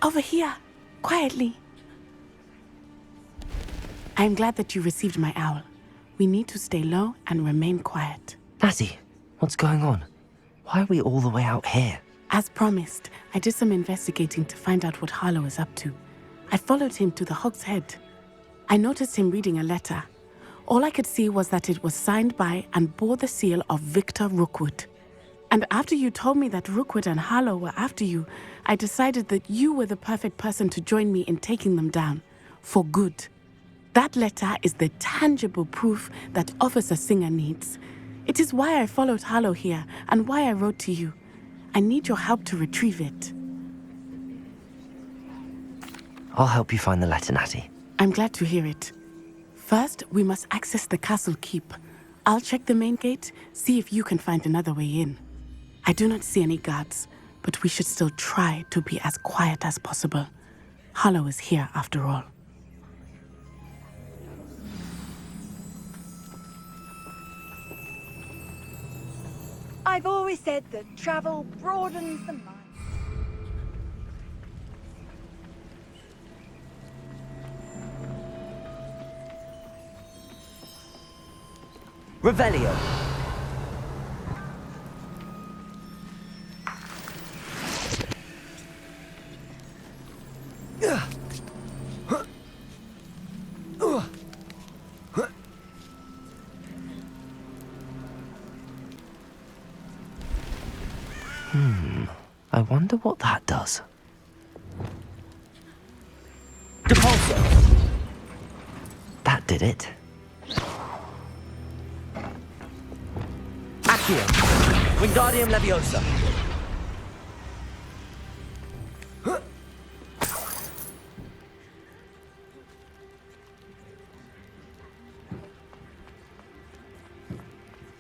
Over here, quietly. I am glad that you received my owl. We need to stay low and remain quiet. Natty, what's going on? Why are we all the way out here? As promised, I did some investigating to find out what Harlow is up to. I followed him to the Hog's Head. I noticed him reading a letter. All I could see was that it was signed by and bore the seal of Victor Rookwood. And after you told me that Rookwood and Harlow were after you, I decided that you were the perfect person to join me in taking them down. For good. That letter is the tangible proof that Officer Singer needs. It is why I followed Harlow here and why I wrote to you. I need your help to retrieve it. I'll help you find the letter, Natty. I'm glad to hear it. First, we must access the castle keep. I'll check the main gate, see if you can find another way in. I do not see any guards, but we should still try to be as quiet as possible. Harlow is here after all. I've always said that travel broadens the mind. Revelio. I wonder what that does. Depulso! That did it. Accio! Wingardium Leviosa!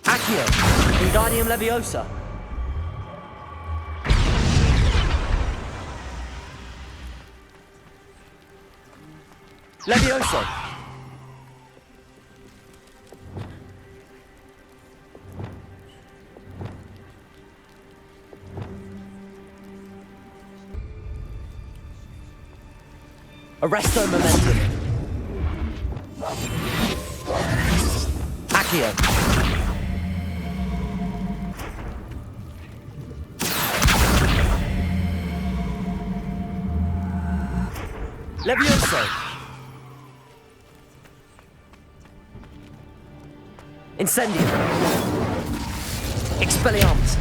Accio! Wingardium Leviosa! Levioso! Arresto Momentum! Accio! Levioso! Incendium! Expelliarmus!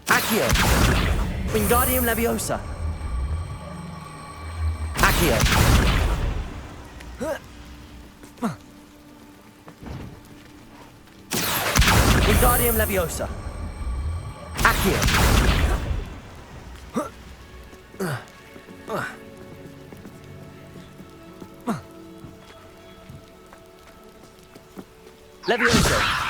Accio! Wingardium Leviosa! Accio! Wingardium Leviosa! Accio! Levioso!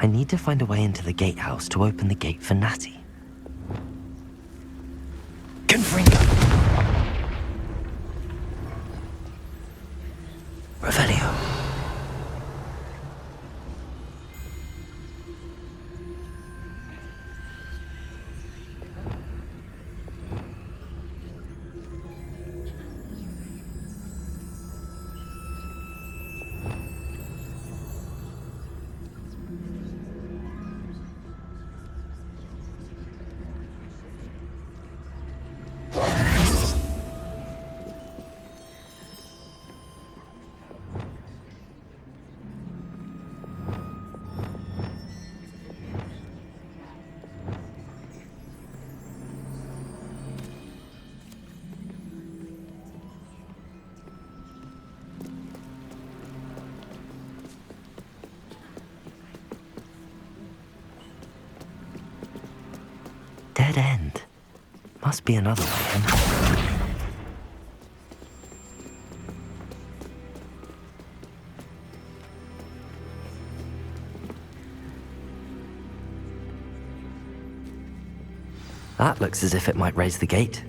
I need to find a way into the gatehouse to open the gate for Natty. Confringo! Revelio. Dead end. Must be another way in. That looks as if it might raise the gate.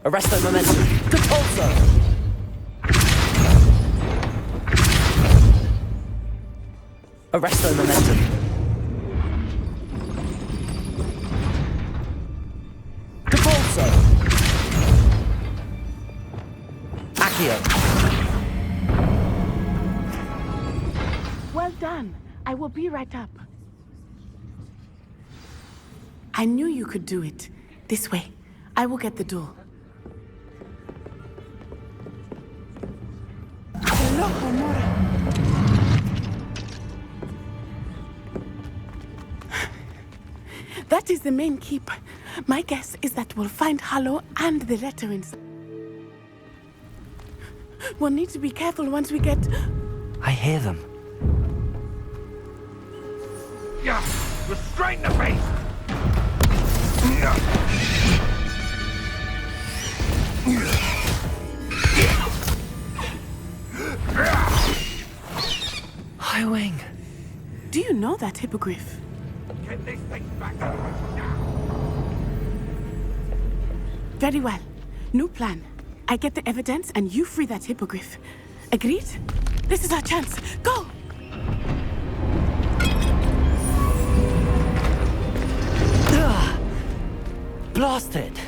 Arresto momentum. Depulso! Arresto momentum. Depulso! Accio. Well done. I will be right up. I knew you could do it. This way. I will get the door. Hello, Homura. That is the main keep. My guess is that we'll find Harlow and the letter inside. We'll need to be careful once we get... I hear them. Yeah, restrain the beast! High Wing. Do you know that hippogriff? Get this thing back to us now! Very well. New plan. I get the evidence and you free that hippogriff. Agreed? This is our chance. Go! Blasted!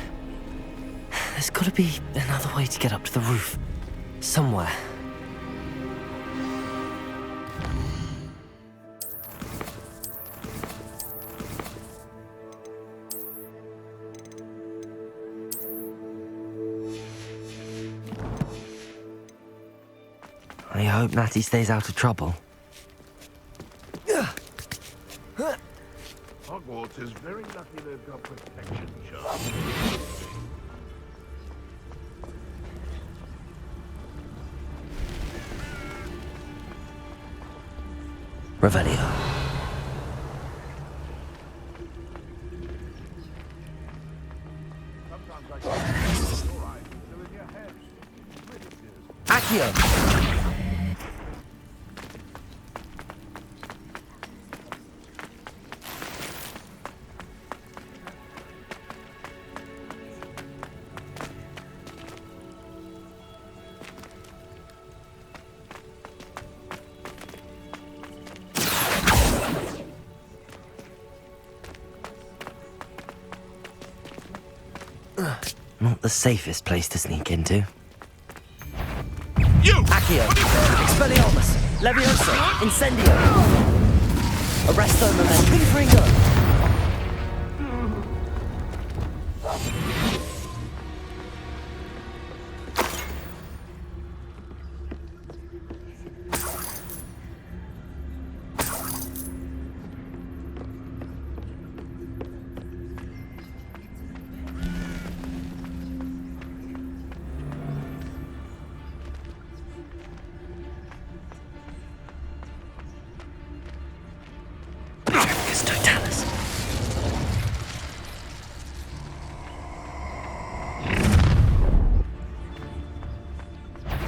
There's gotta be another way to get up to the roof. Somewhere. I hope Natty stays out of trouble. Hogwarts is very lucky they've got protection charms. Revelio. Sometimes I can't. All right, still in your head. Accio! Not the safest place to sneak into. You! Accio! Expelliarmus! Levioso! Incendio! Arresto momentum! Confringo!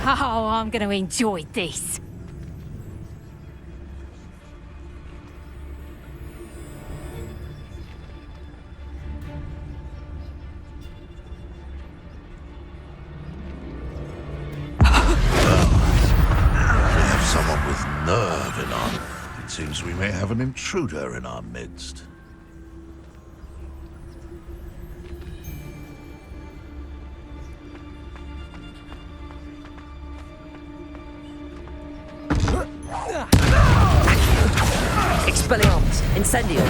Oh, I'm going to enjoy this. Someone with nerve in our... It seems we may have an intruder in our midst. Expelliarmus! Incendio!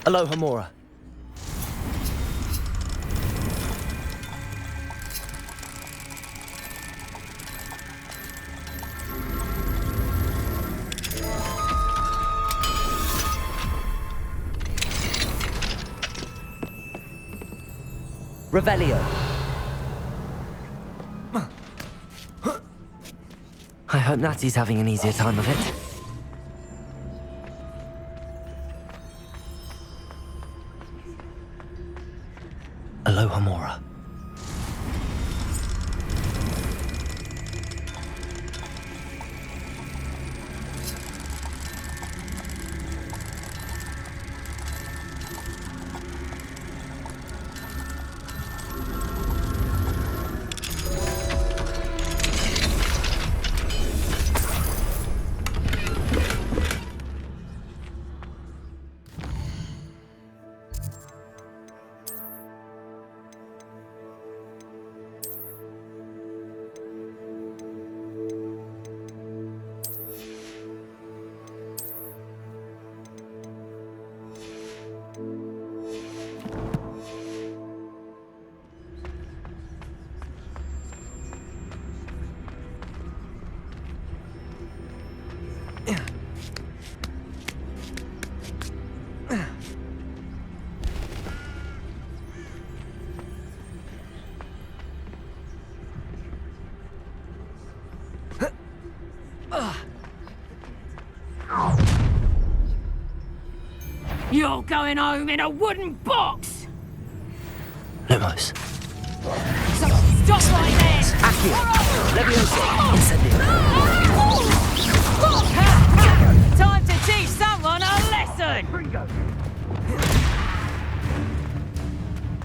Aloha Mora. Revelio. I hope Natty's having an easier time of it. Aloha Mora. You're going home in a wooden box! Lumos. So stop right there! Accio. Levioso. Incendio. Time to teach someone a lesson!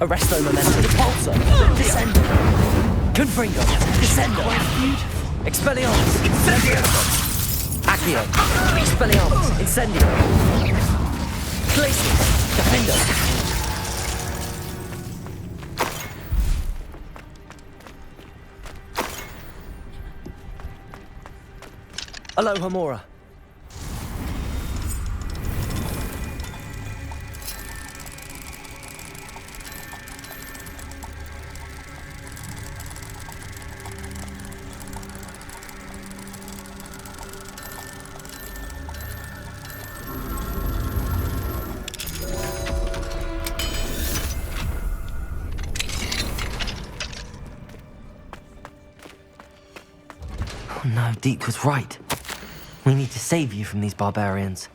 Arresto Memento. Repulso. Descendo. Confringo. Descendo. Expelliarmus. Incendio. Accio. Expelliarmus. Incendio. Glacius. Defendo. Aloha Mora. Oh no, Deke was right. We need to save you from these barbarians.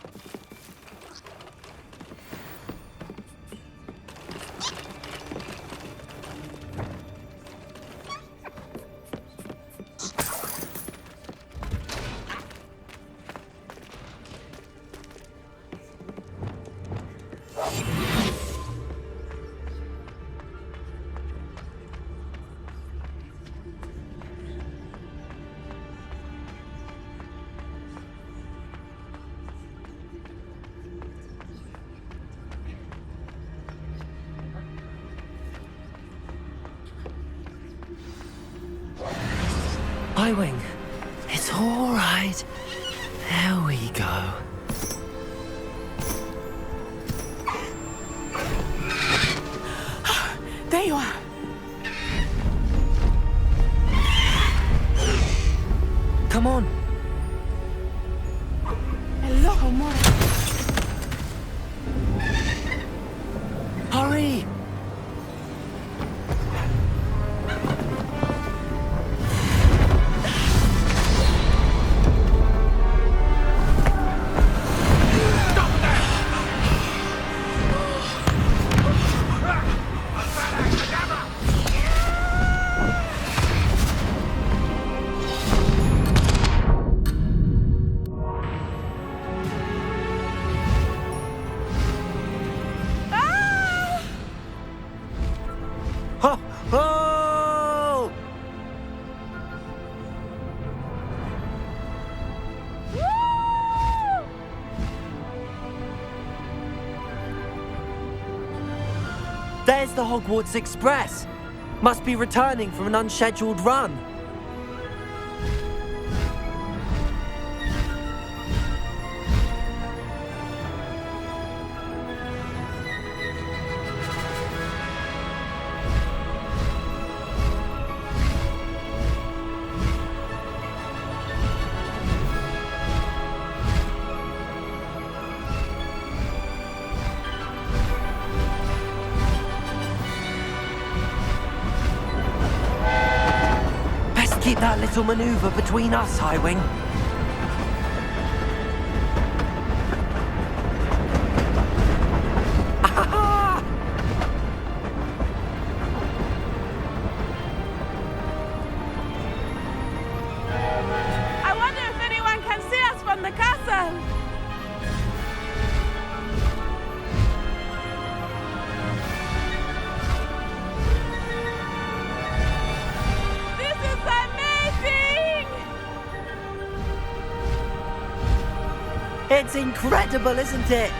Wing, it's all right. There we go. There you are. Come on. Aloha Mora. Hurry! Oh! There's the Hogwarts Express. Must be returning from an unscheduled run. Keep that little maneuver between us, Highwing. I wonder if anyone can see us from the castle. This is amazing! It's incredible, isn't it?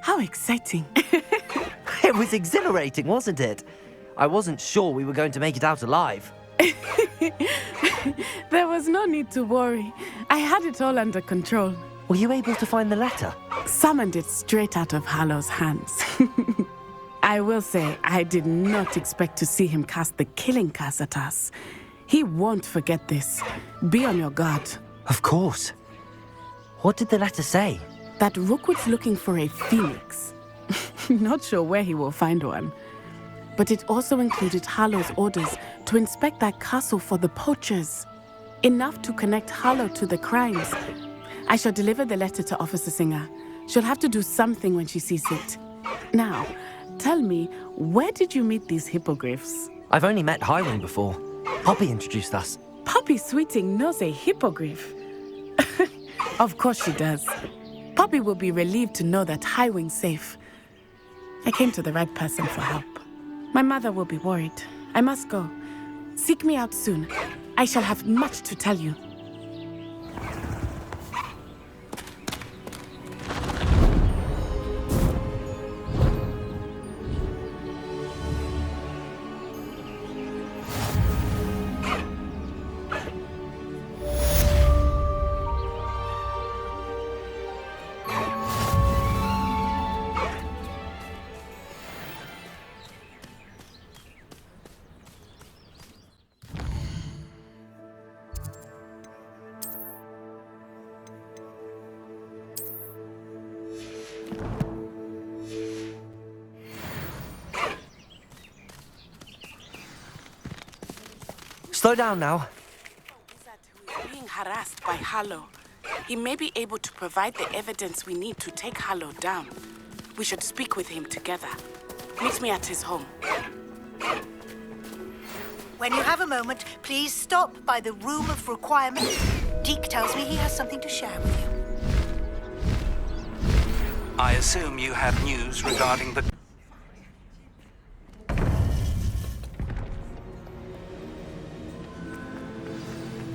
How exciting. It was exhilarating, wasn't it? I wasn't sure we were going to make it out alive. There was no need to worry. I had it all under control. Were you able to find the letter? Summoned it straight out of Harlow's hands. I will say, I did not expect to see him cast the killing curse at us. He won't forget this. Be on your guard. Of course. What did the letter say? That Rookwood's looking for a phoenix. Not sure where he will find one. But it also included Harlow's orders to inspect that castle for the poachers. Enough to connect Harlow to the crimes. I shall deliver the letter to Officer Singer. She'll have to do something when she sees it. Now, tell me, where did you meet these hippogriffs? I've only met Highwing before. Poppy introduced us. Poppy Sweeting knows a hippogriff. Of course she does. Poppy will be relieved to know that Highwing's safe. I came to the right person for help. My mother will be worried. I must go. Seek me out soon. I shall have much to tell you. Slow down now. Wizard who is being harassed by Harlow. He may be able to provide the evidence we need to take Harlow down. We should speak with him together. Meet me at his home. When you have a moment, please stop by the Room of Requirement. Deke tells me he has something to share with you. I assume you have news regarding the...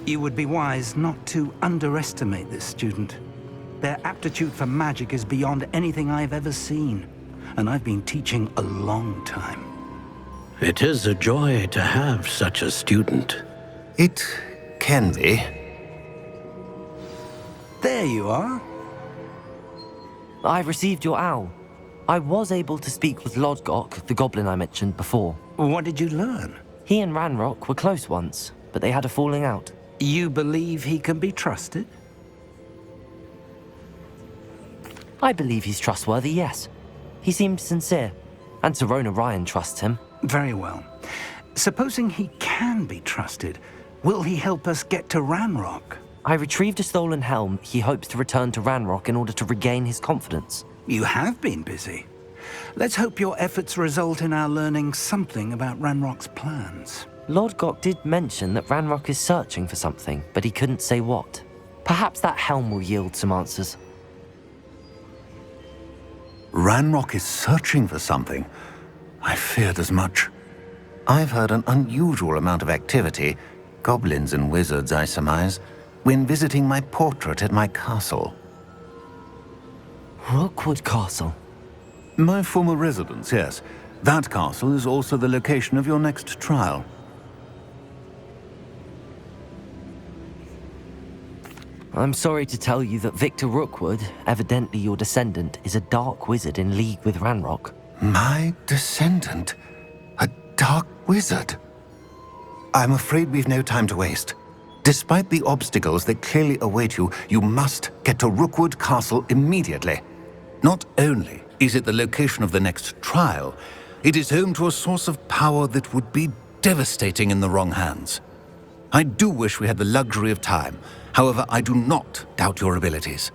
You would be wise not to underestimate this student. Their aptitude for magic is beyond anything I've ever seen, and I've been teaching a long time. It is a joy to have such a student. It can be. There you are. I've received your owl. I was able to speak with Lodgok, the goblin I mentioned before. What did you learn? He and Ranrock were close once, but they had a falling out. You believe he can be trusted? I believe he's trustworthy, yes. He seemed sincere, and Serona Ryan trusts him. Very well. Supposing he can be trusted, will he help us get to Ranrock? I retrieved a stolen helm he hopes to return to Ranrock in order to regain his confidence. You have been busy. Let's hope your efforts result in our learning something about Ranrock's plans. Lodgok did mention that Ranrock is searching for something, but he couldn't say what. Perhaps that helm will yield some answers. Ranrock is searching for something. I feared as much. I've heard an unusual amount of activity, goblins and wizards, I surmise, when visiting my portrait at my castle. Rookwood Castle? My former residence, yes. That castle is also the location of your next trial. I'm sorry to tell you that Victor Rookwood, evidently your descendant, is a dark wizard in league with Ranrock. My descendant? A dark wizard? I'm afraid we've no time to waste. Despite the obstacles that clearly await you, you must get to Rookwood Castle immediately. Not only is it the location of the next trial, it is home to a source of power that would be devastating in the wrong hands. I do wish we had the luxury of time. However, I do not doubt your abilities.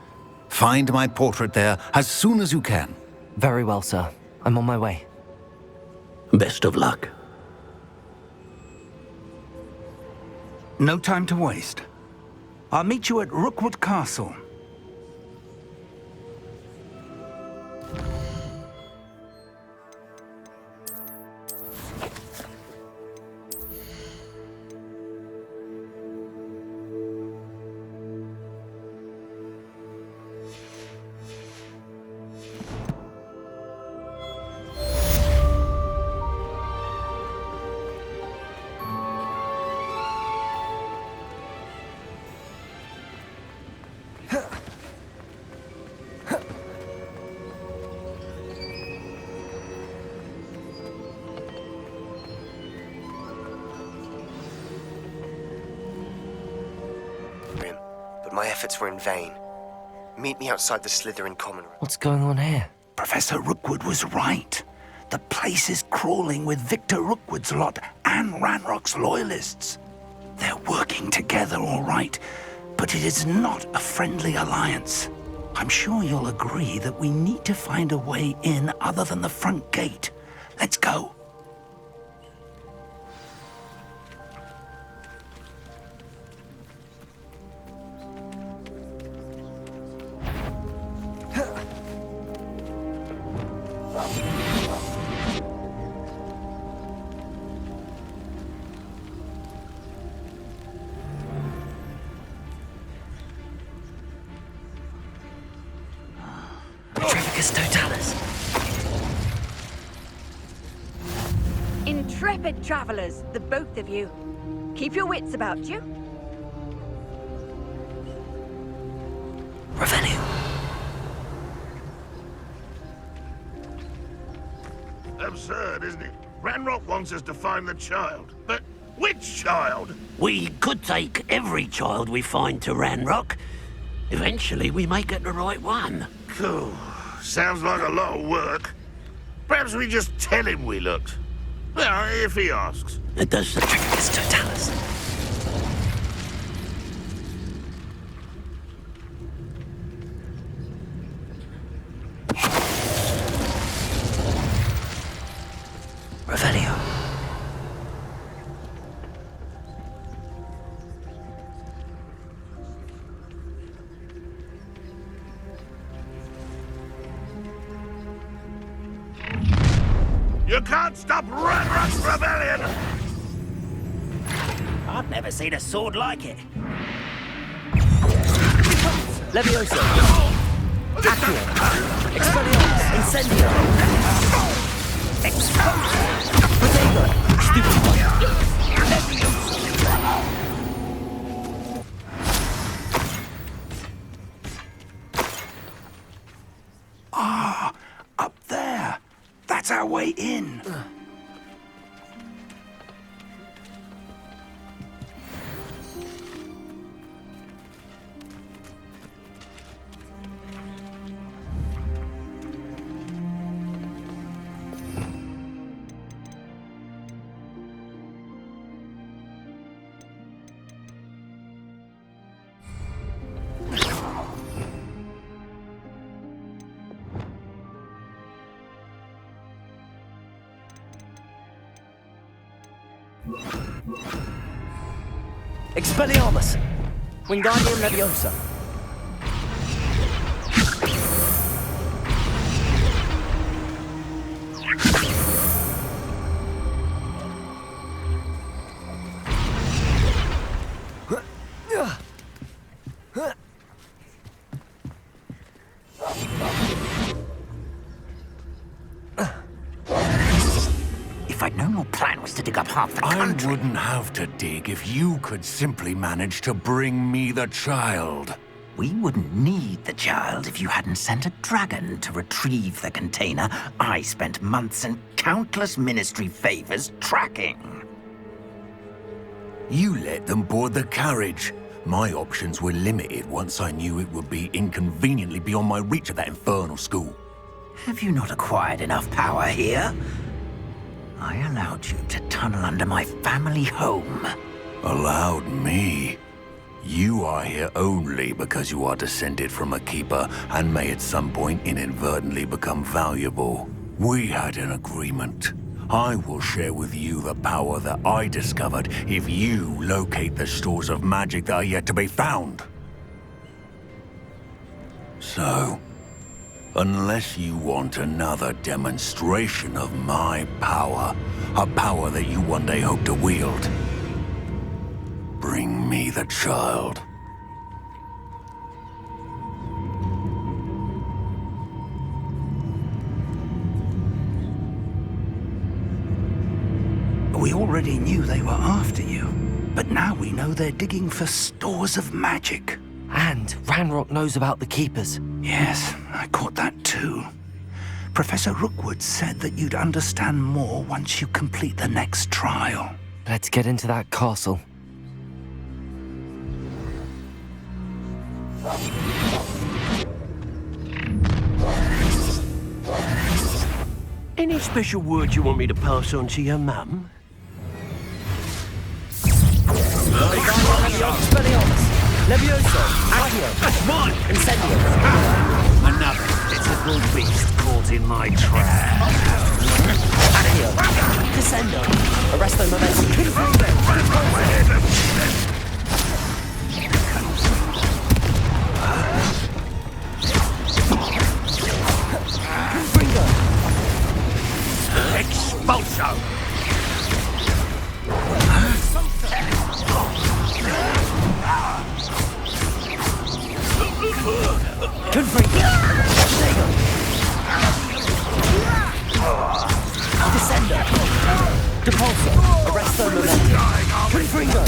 Find my portrait there as soon as you can. Very well, sir. I'm on my way. Best of luck. No time to waste. I'll meet you at Rookwood Castle. But my efforts were in vain. Meet me outside the Slytherin common room. What's going on here? Professor Rookwood was right. The place is crawling with Victor Rookwood's lot and Ranrock's loyalists. They're working together, all right, but it is not a friendly alliance. I'm sure you'll agree that we need to find a way in other than the front gate. Let's go. Intrepid travelers, the both of you. Keep your wits about you. Revenue. Absurd, isn't it? Ranrock wants us to find the child. But which child? We could take every child we find to Ranrock. Eventually, we may get the right one. Cool. Sounds like a lot of work. Perhaps we just tell him we looked. Well, if he asks. It does the trick. It's Totalis. Revelio. You can't stop Ranrock's rebellion! I've never seen a sword like it. Levioso. Accio. Expelliarmus. Incendio. Expose. Protego. Stupefy. Ah, up there. That's our way in. Expelliarmus. Wingardium Leviosa. If I'd known your plan was to dig up half the country... I wouldn't have to dig if you could simply manage to bring me the child. We wouldn't need the child if you hadn't sent a dragon to retrieve the container I spent months and countless ministry favors tracking. You let them board the carriage. My options were limited once I knew it would be inconveniently beyond my reach at that infernal school. Have you not acquired enough power here? I allowed you to tunnel under my family home. Allowed me? You are here only because you are descended from a keeper and may at some point inadvertently become valuable. We had an agreement. I will share with you the power that I discovered if you locate the stores of magic that are yet to be found. So, unless you want another demonstration of my power, a power that you one day hope to wield, bring me the child. We already knew they were after you, but now we know they're digging for stores of magic. And Ranrock knows about the Keepers. Yes, I caught that too. Professor Rookwood said that you'd understand more once you complete the next trial. Let's get into that castle. Any special word you want me to pass on to your mum? Levioso, Accio, That's mine! Incendio. Another pitiful beast caught in my trap. Accio, Descendo, Arresto Momentum. Confringo. Expulso! Confringo. Descendo. Depulso, Arresto Momentum. Confringo.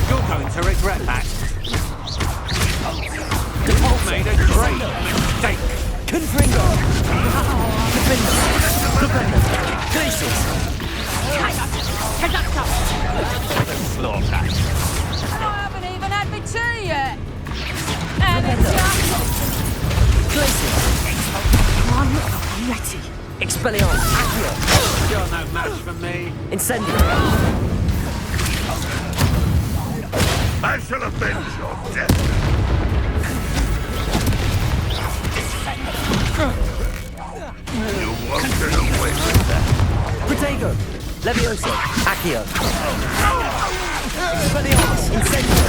You're going to regret that. Depulso. Made a great mistake. Confringo. Defender. Glacius. Slaughter. I haven't even had my tea yet. And it's Glacius. I'm ready. Expelliarmus. Accio. You're no match for me. Incendio. I shall avenge your death. You won't get away with that. Protego. Levioso. Accio. Expelliarmus. Incendio.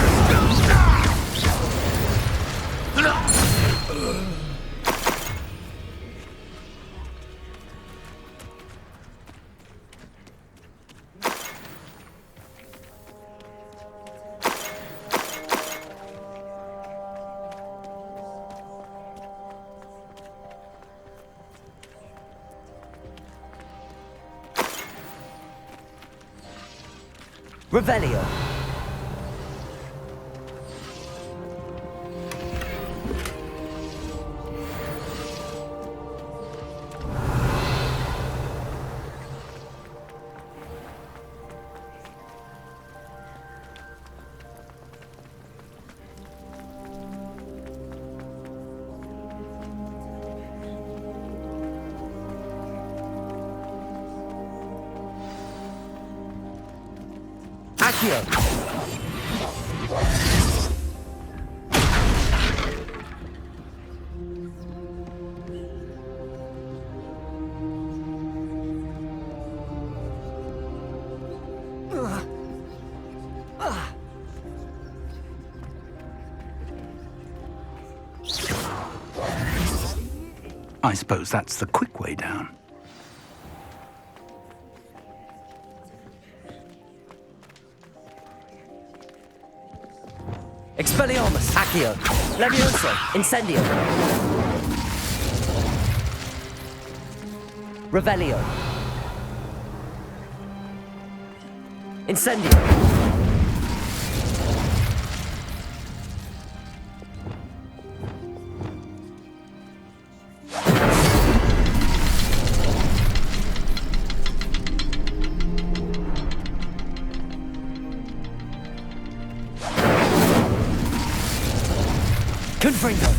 Revelio. Accio. I suppose that's the quick way down. Expelliarmus. Accio. Levioso. Incendio. Revelio. Incendio. Confringo!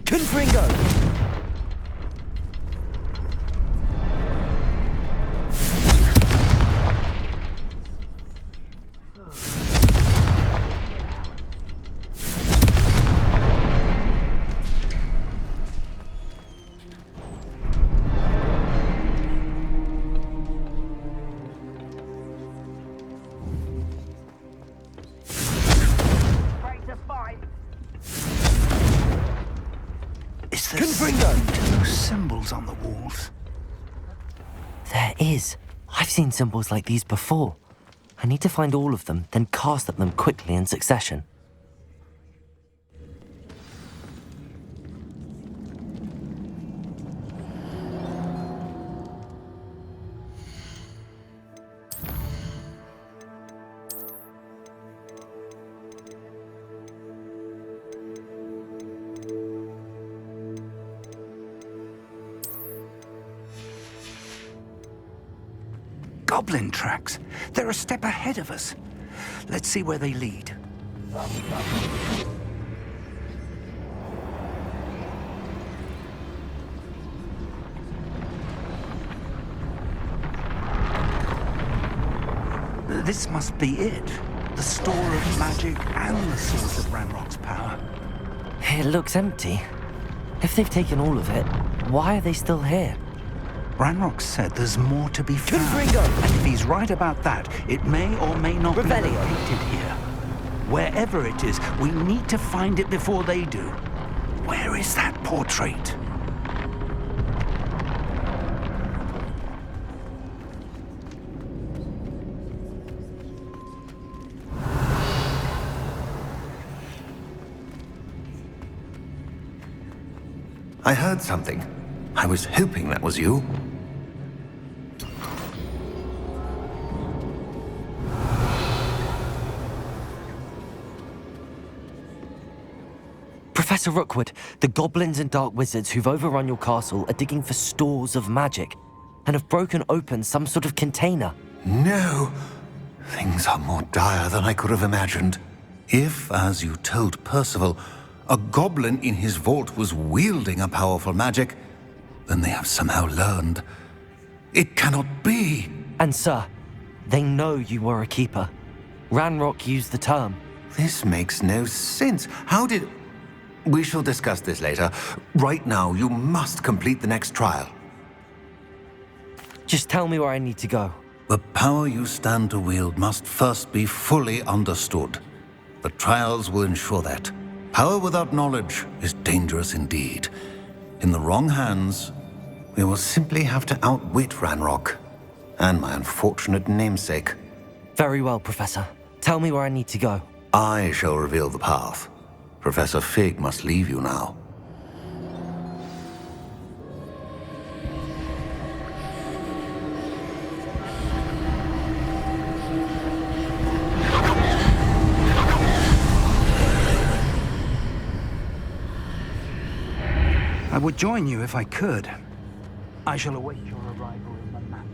Confringo! Is there Confringo! no symbols on the walls? There is. I've seen symbols like these before. I need to find all of them, then cast at them quickly in succession. Goblin tracks. They're a step ahead of us. Let's see where they lead. This must be it. The store of magic and the source of Ranrock's power. It looks empty. If they've taken all of it, why are they still here? Ranrock said there's more to be found. Confringo! And if he's right about that, it may or may not Revelio. be located here. Wherever it is, we need to find it before they do. Where is that portrait? I heard something. I was hoping that was you. Professor Rookwood, the goblins and dark wizards who've overrun your castle are digging for stores of magic and have broken open some sort of container. No! Things are more dire than I could have imagined. If, as you told Percival, a goblin in his vault was wielding a powerful magic, then they have somehow learned. It cannot be! And sir, they know you were a keeper. Ranrock used the term. This makes no sense. How did... We shall discuss this later. Right now, you must complete the next trial. Just tell me where I need to go. The power you stand to wield must first be fully understood. The trials will ensure that. Power without knowledge is dangerous indeed. In the wrong hands, we will simply have to outwit Ranrock and my unfortunate namesake. Very well, Professor. Tell me where I need to go. I shall reveal the path. Professor Fig must leave you now. I would join you if I could. I shall await your arrival in the map.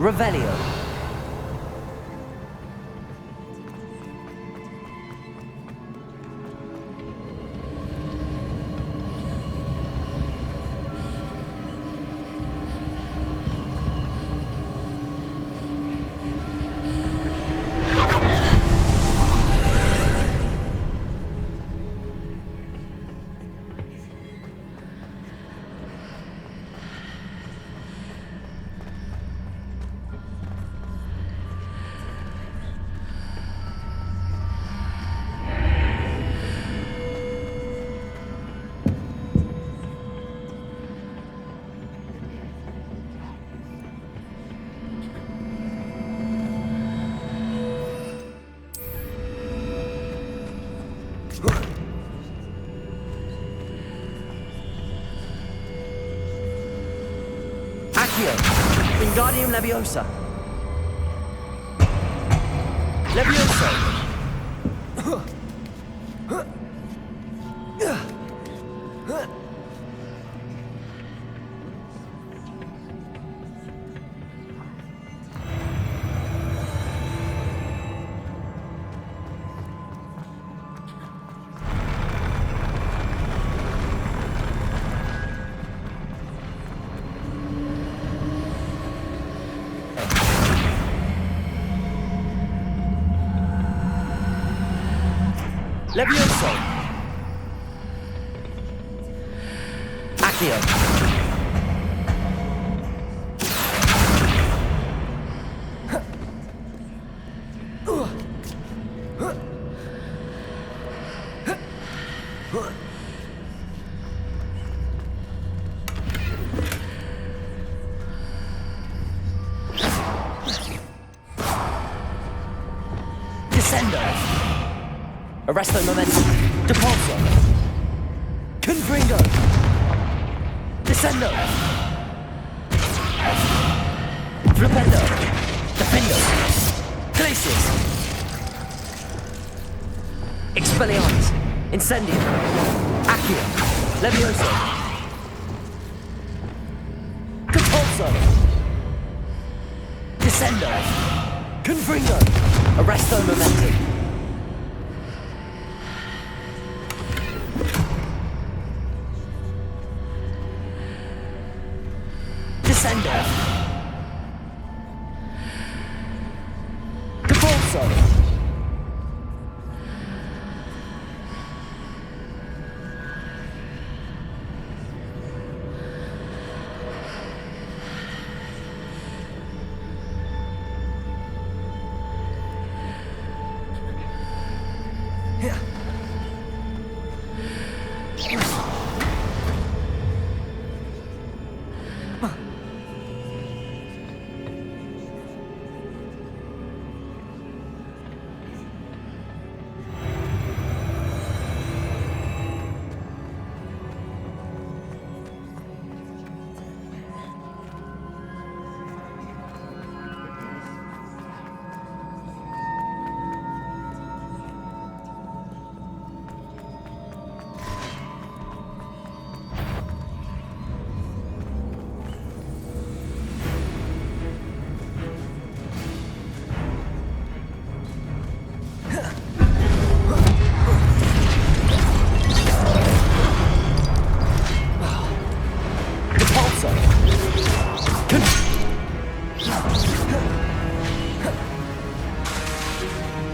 Revelio. Accio. Wingardium Leviosa. Levioso. Levioso. Accio. Descendo. Arresto momentum. Depulso. Confringo. Descendo. Flipendo. Defendo. Glacius. Expelliarmus. Incendio. Accio. Levioso. Depulso. Descendo. Confringo. Arresto momentum. Descendo. Depulso.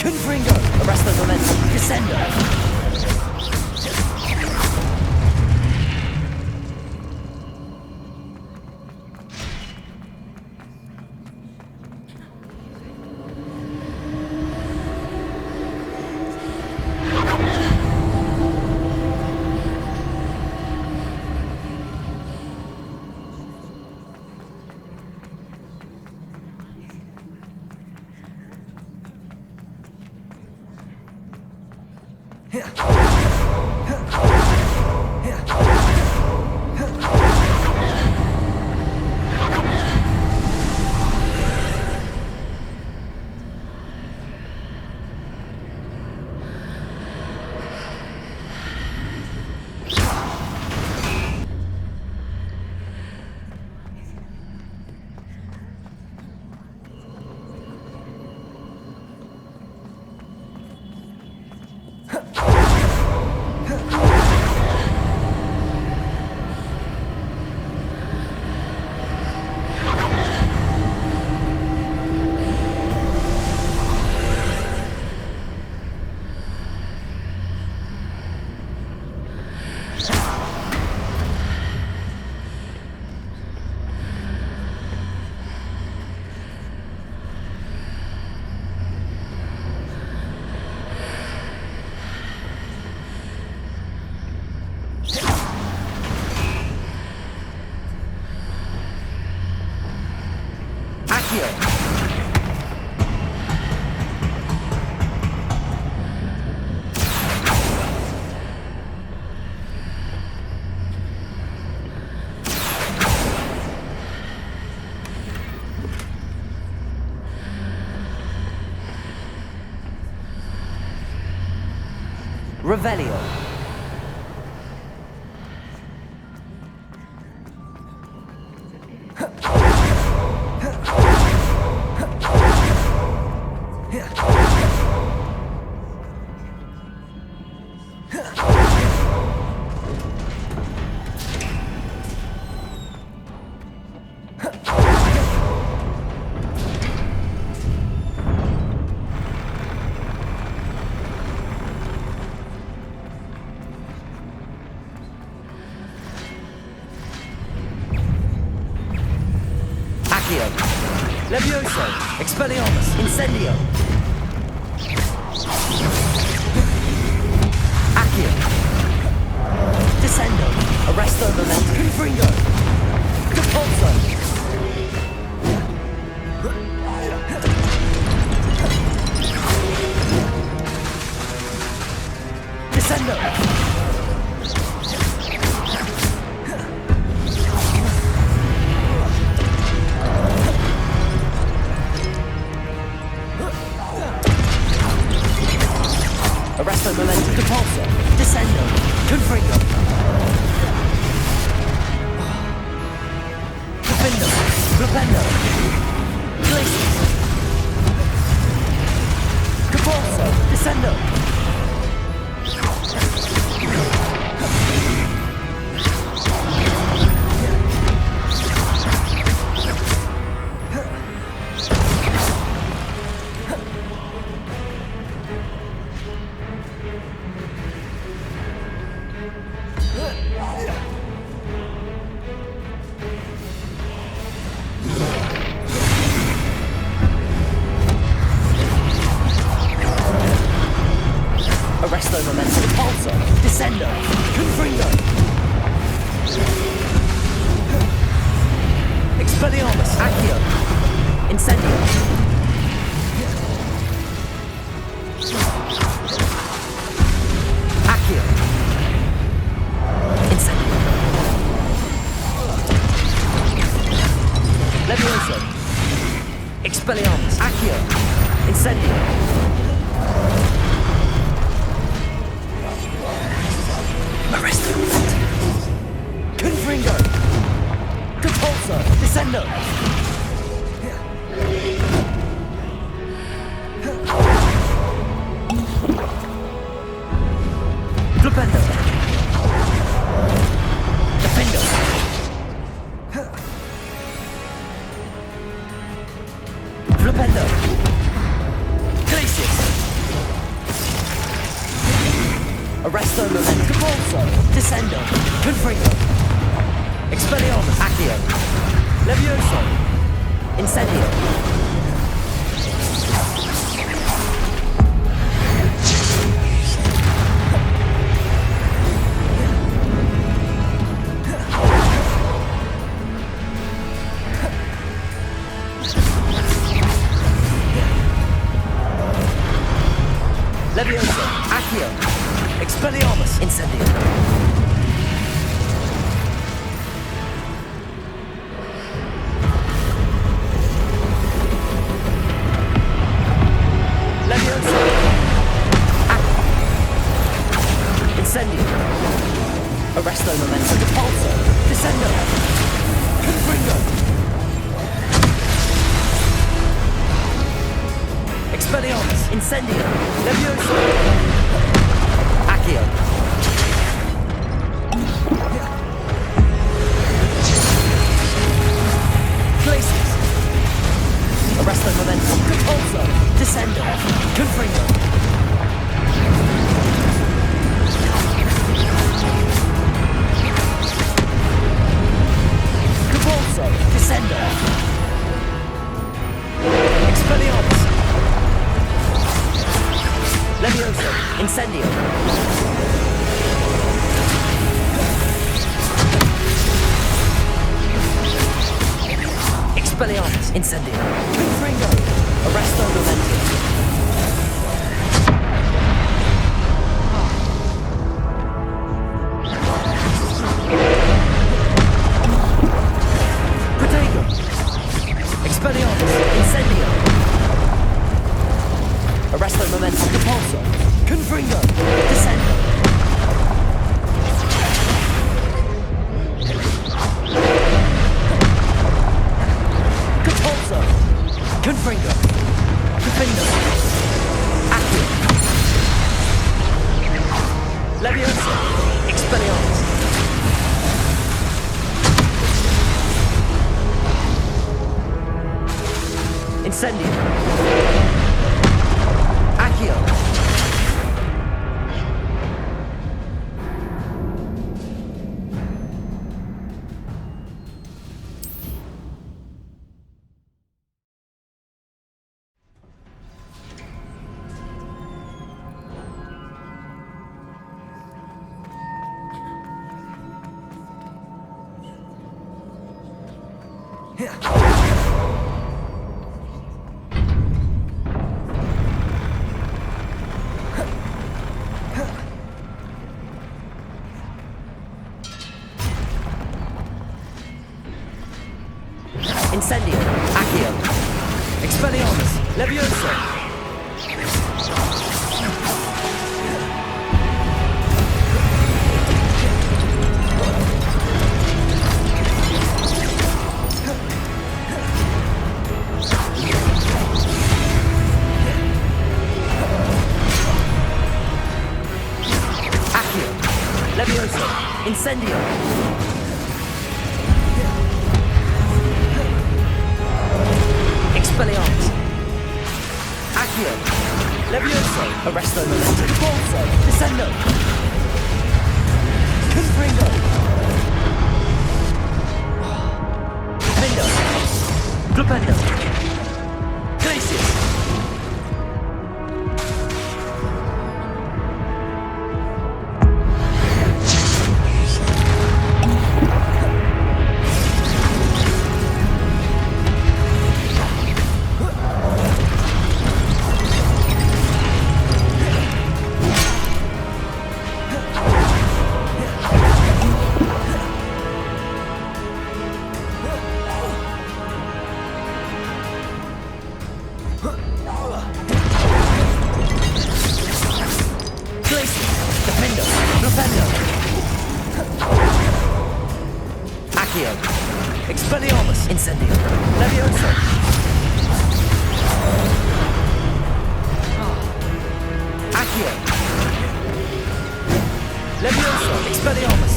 Confringo. Arresto momentum. Descendo. Revelio. Levioso, Expelliarmus, Incendio. Accio. Descendo, Arresto Momentum, Confringo. Depulso. Descendo. Arresto Momentum, Depulso, Descendo, Confringo. Defendo, Flipendo, Glacius. Depulso, Descendo. Arresto Momentum, Pulsar, Descendo, Confringo. Expelliarmus, Accio, Incendio. Accio. Incendio. Levioso. Expelliarmus, Accio, Incendio. Arresto Momentum. Confringo. Depulso. Descendo. Flipendo. Defendo. Flipendo. Glacius. Arresto Momentum, Depulso, Descendo, Confringo. Expelliarmus, Accio. Levioso. Incendio. Levioso, Accio. Expelliarmus, Incendio. Levioso. Accio. Incendio. Arresto Momentum, Depulso, Descendo. Confringo. Expelliarmus, Incendio. Levioso. Accio. Glacius. Arresto Momentum, Depulso, Descendo, Confringo. Depulso, Descendo. Expelliarmus. Levioso, Incendio. Expelliarmus, Incendio. Confringo. Arresto Momentum. Protego. Expelliarmus, Incendio. Arresto Momentum, Depulso, Confringo, Descendo. Confringo. Defendo. Accio. Leviosa. Expelliarmus. Incendio. Accio. Incendio. Accio. Expelliarmus. Leviosa. Accio. Leviosa. Incendio. Expelliarmus. Accio. Levioso. Arresto momentum. Bolso. Descendo. Confringo. Defendo. Glupendo. Glacius. Accio. Expelliarmus. Incendio. Levioso. Accio. Levioso. Expelliarmus.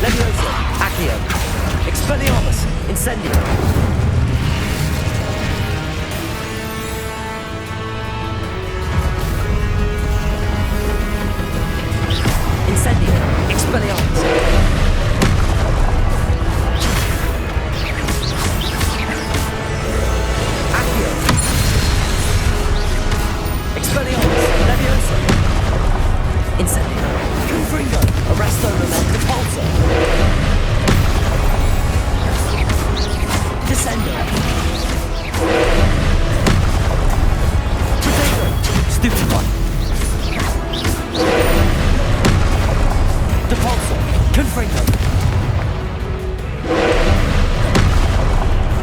Levioso. Accio. Expelliarmus. Incendio. Incendio. Expelliarmus. Accio. Expelliarmus. Leviosa. Incendio. Confringo. Arresto momentum. Repulsor. Descendo. Potato. Stupefy. Depulso. Confringo.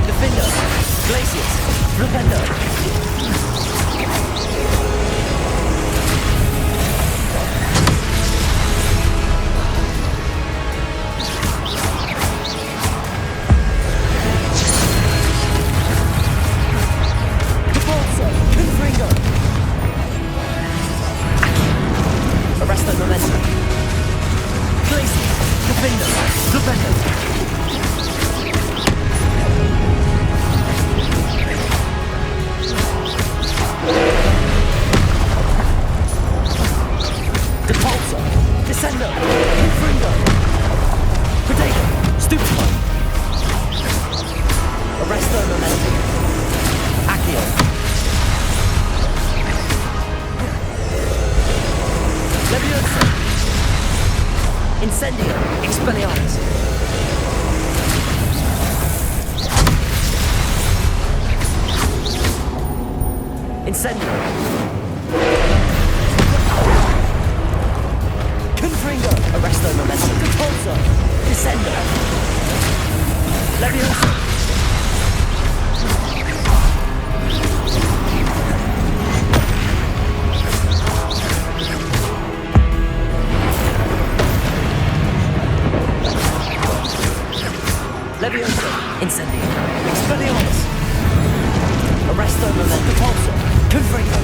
Defendo. Glacius. Rependo. Depulso. Confringo. Arresto momentum. Glacius. Defendo. Rependo. Depulso. Descendo. Confringo. Potato. Stupefy. Arresto momentum. Accio. Leviosa. Incendio. Expelliarmus. Incendio. Confringo. Arresto momentum. Depulso. Descendo. Leviosa. Incendio. Expelliarmus. Arresto momento pulso. Confringo.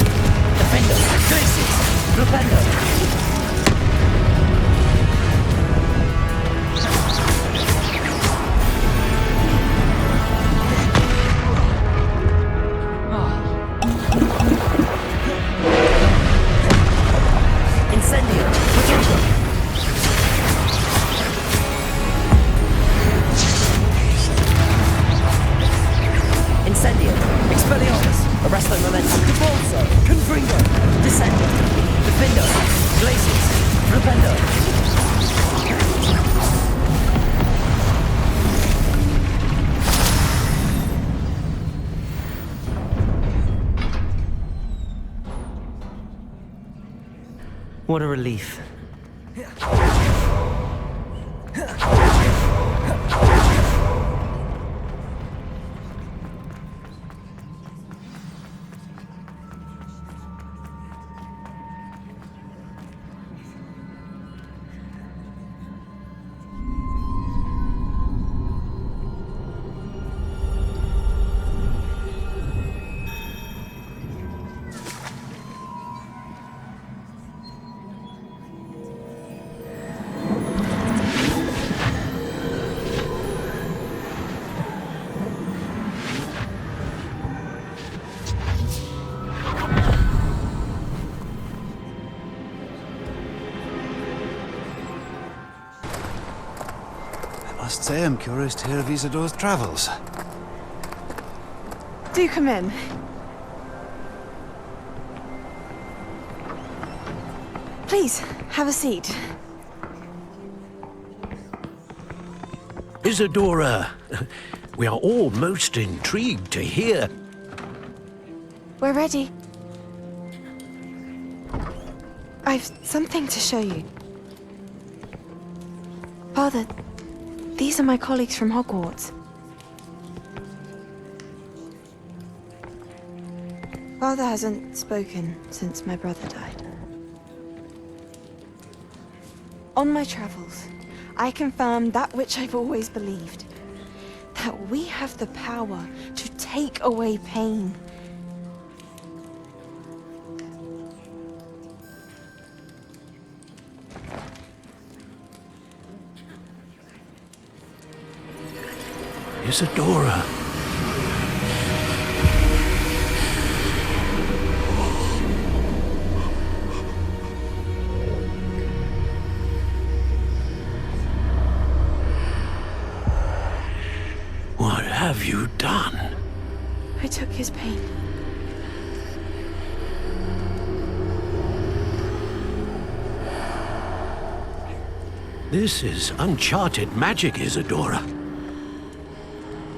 Defendo. Glacius. Flipendo. Incendio. Potential. Incendio. Expelliarmus. Arresto momentum. Convulso. Confringo. Descendo. Defendo. Glacius. Flipendo. What a relief. I must say I'm curious to hear of Isadore's travels. Do come in. Please, have a seat. Isadora, we are all most intrigued to hear. We're ready. I've something to show you. Father, these are my colleagues from Hogwarts. Father hasn't spoken since my brother died. On my travels, I confirmed that which I've always believed. That we have the power to take away pain. Isadora. What have you done? I took his pain. This is uncharted magic, Isadora.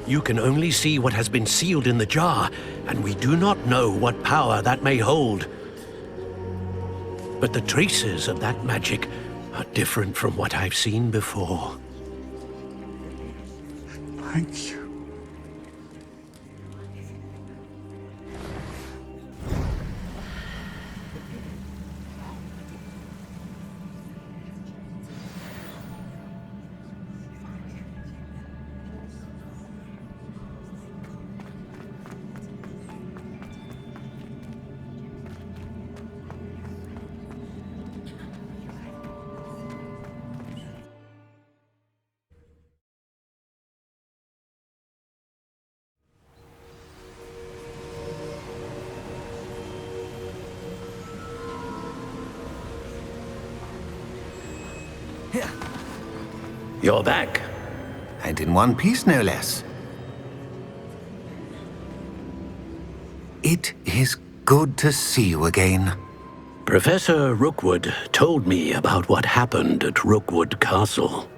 You can only see what has been sealed in the jar, and we do not know what power that may hold. But the traces of that magic are different from what I've seen before. Thank you. You're back. And in one piece, no less. It is good to see you again. Professor Rookwood told me about what happened at Rookwood Castle.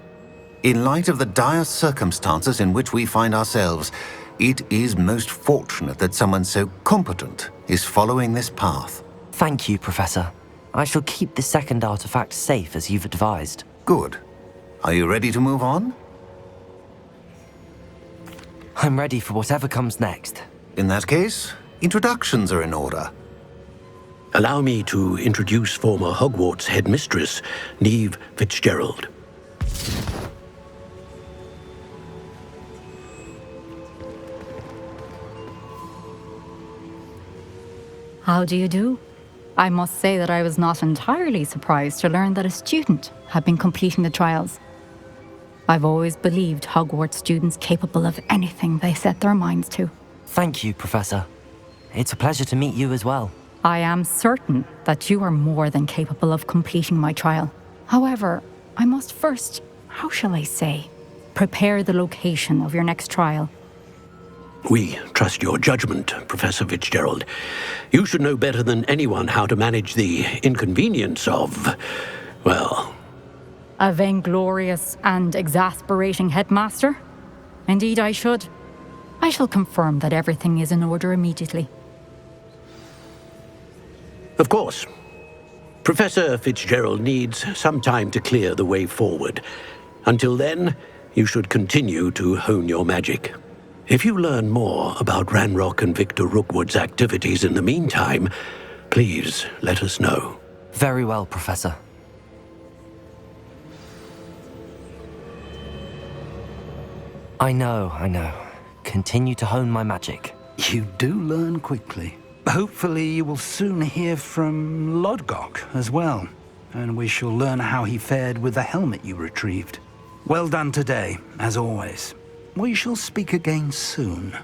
In light of the dire circumstances in which we find ourselves, it is most fortunate that someone so competent is following this path. Thank you, Professor. I shall keep the second artifact safe as you've advised. Good. Are you ready to move on? I'm ready for whatever comes next. In that case, introductions are in order. Allow me to introduce former Hogwarts headmistress, Neve Fitzgerald. How do you do? I must say that I was not entirely surprised to learn that a student had been completing the trials. I've always believed Hogwarts students capable of anything they set their minds to. Thank you, Professor. It's a pleasure to meet you as well. I am certain that you are more than capable of completing my trial. However, I must first, how shall I say, prepare the location of your next trial. We trust your judgment, Professor Fitzgerald. You should know better than anyone how to manage the inconvenience of, well... A vainglorious and exasperating headmaster? Indeed I should. I shall confirm that everything is in order immediately. Of course. Professor Fitzgerald needs some time to clear the way forward. Until then, you should continue to hone your magic. If you learn more about Ranrock and Victor Rookwood's activities in the meantime, please let us know. Very well, Professor. I know. Continue to hone my magic. You do learn quickly. Hopefully you will soon hear from Lodgok as well, and we shall learn how he fared with the helmet you retrieved. Well done today, as always. We shall speak again soon.